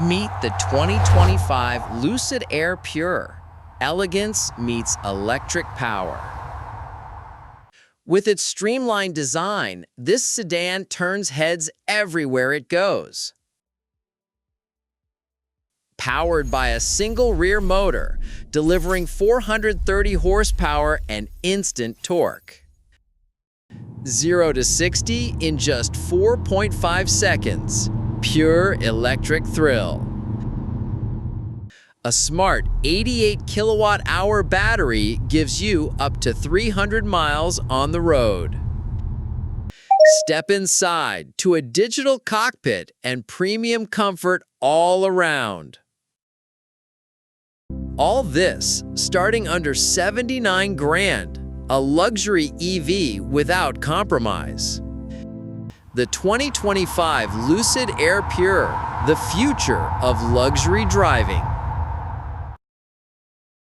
Meet the 2025 Lucid Air Pure. Elegance meets electric power. With its streamlined design, this sedan turns heads everywhere it goes. Powered by a single rear motor, delivering 430 horsepower and instant torque. 0 to 60 in just 4.5 seconds. Pure electric thrill. A smart 88 kilowatt-hour battery gives you up to 300 miles on the road. Step inside to a digital cockpit and premium comfort all around. All this starting under 79 grand, a luxury EV without compromise. The 2025 Lucid Air Pure, the future of luxury driving.